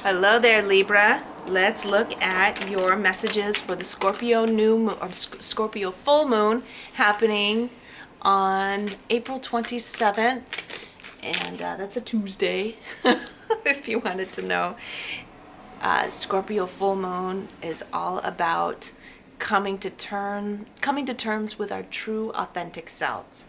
Hello there, Libra. Let's look at your messages for the Scorpio new moon or Scorpio full moon happening on April 27th. And that's a Tuesday, if you wanted to know. Scorpio full moon is all about coming to terms with our true authentic selves.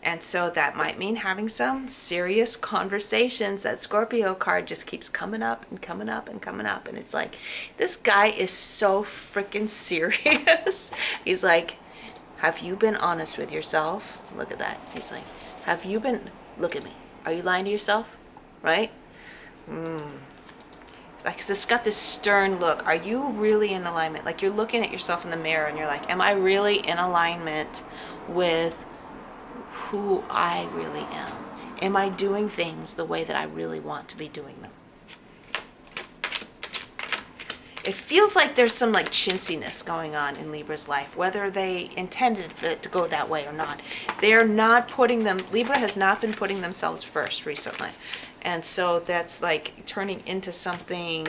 And so that might mean having some serious conversations. That Scorpio card just keeps coming up and coming up and coming up. And it's like, this guy is so freaking serious. He's like, have you been honest with yourself? Look at that. He's like, look at me. Are you lying to yourself? Right? Like, it's got this stern look. Are you really in alignment? Like, you're looking at yourself in the mirror and you're like, am I really in alignment with who I really am? Am I doing things the way that I really want to be doing them? It feels like there's some like chintziness going on in Libra's life, whether they intended for it to go that way or not. They're not Libra has not been putting themselves first recently. And so that's like turning into something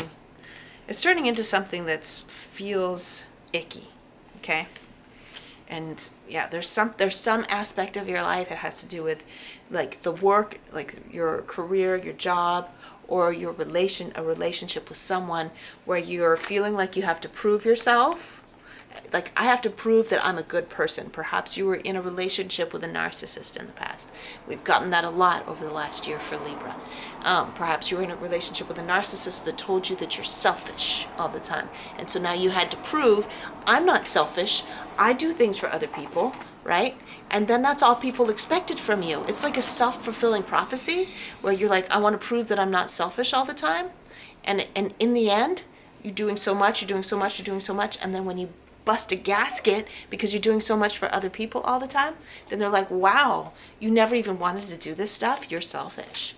that feels icky, okay? And yeah, there's some aspect of your life it has to do with like the work, like your career, your job, or a relationship with someone where you're feeling like you have to prove yourself. Like, I have to prove that I'm a good person. Perhaps you were in a relationship with a narcissist in the past. We've gotten that a lot over the last year for Libra. Perhaps you were in a relationship with a narcissist that told you that you're selfish all the time. And so now you had to prove, I'm not selfish. I do things for other people, right? And then that's all people expected from you. It's like a self-fulfilling prophecy where you're like, I want to prove that I'm not selfish all the time. And in the end, you're doing so much, and then when you bust a gasket because you're doing so much for other people all the time, then they're like, wow, you never even wanted to do this stuff. You're selfish,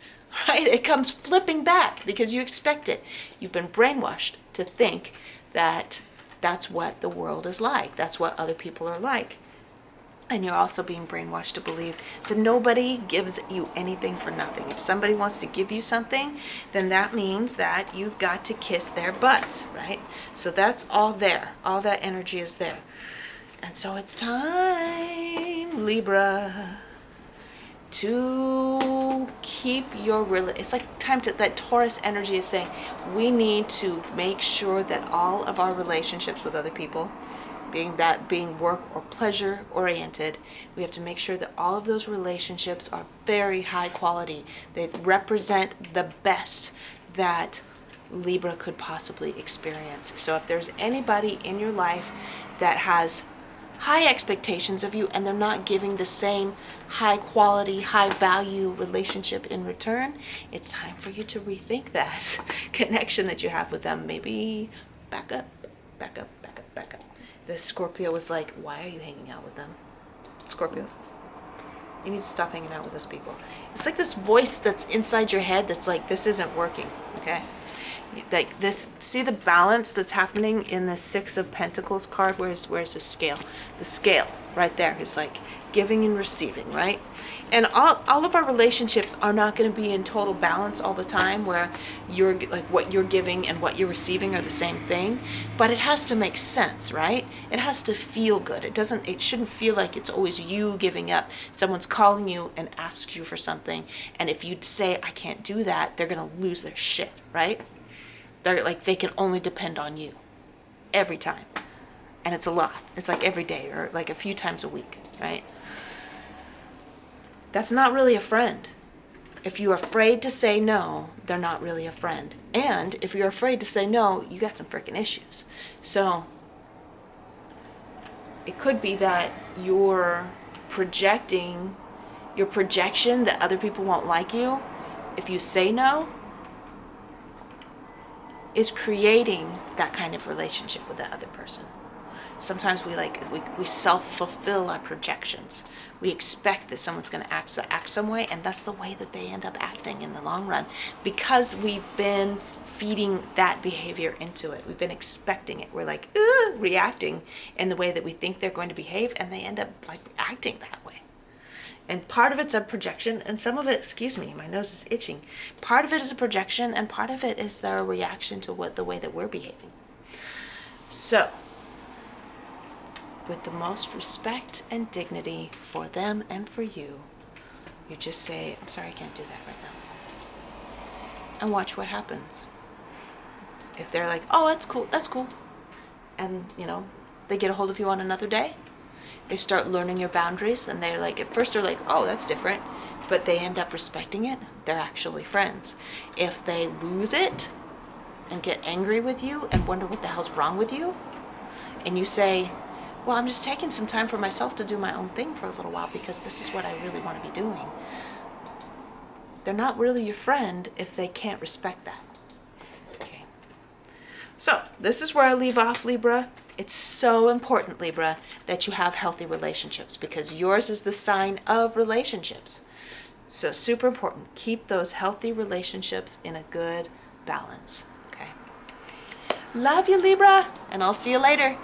right? It comes flipping back because you expect it. You've been brainwashed to think that that's what the world is like. That's what other people are like. And you're also being brainwashed to believe that nobody gives you anything for nothing. If somebody wants to give you something, then that means that you've got to kiss their butts, right? So that's all there. All that energy is there. And so it's time, Libra, to keep it's like time to, that Taurus energy is saying, we need to make sure that all of our relationships with other people, being work or pleasure oriented, we have to make sure that all of those relationships are very high quality. They represent the best that Libra could possibly experience. So if there's anybody in your life that has high expectations of you and they're not giving the same high quality, high value relationship in return, it's time for you to rethink that connection that you have with them. Maybe back up. The Scorpio was like, why are you hanging out with them? Scorpios, you need to stop hanging out with those people. It's like this voice that's inside your head that's like, this isn't working, okay? Like this, see the balance that's happening in the Six of Pentacles card? Where's the scale? The scale right there is like giving and receiving, right? And all of our relationships are not going to be in total balance all the time, where you're like, what you're giving and what you're receiving are the same thing, but it has to make sense, right? It has to feel good. It shouldn't feel like it's always you giving up. Someone's calling you and asks you for something, and if you say, I can't do that, they're going to lose their shit, right? They're like, they can only depend on you every time. And it's a lot. It's like every day or like a few times a week, right? That's not really a friend. If you're afraid to say no, they're not really a friend. And if you're afraid to say no, you got some freaking issues. So it could be that your projection that other people won't like you, if you say no, is creating that kind of relationship with that other person. Sometimes we self-fulfill our projections. We expect that someone's going to act some way, and that's the way that they end up acting in the long run, because we've been feeding that behavior into it. We've been expecting it. We're like reacting in the way that we think they're going to behave, and they end up like acting that way. And part of it's a projection, and some of it, excuse me, my nose is itching. Part of it is a projection, and part of it is their reaction to the way that we're behaving. So, with the most respect and dignity for them and for you, you just say, I'm sorry, I can't do that right now. And watch what happens. If they're like, oh, that's cool. And, they get a hold of you on another day. They start learning your boundaries, and they're like, at first they're like, oh, that's different. But they end up respecting it. They're actually friends. If they lose it and get angry with you and wonder what the hell's wrong with you, and you say, well, I'm just taking some time for myself to do my own thing for a little while because this is what I really want to be doing. They're not really your friend if they can't respect that. Okay. So this is where I leave off, Libra. It's so important, Libra, that you have healthy relationships because yours is the sign of relationships. So super important. Keep those healthy relationships in a good balance. Okay. Love you, Libra, and I'll see you later.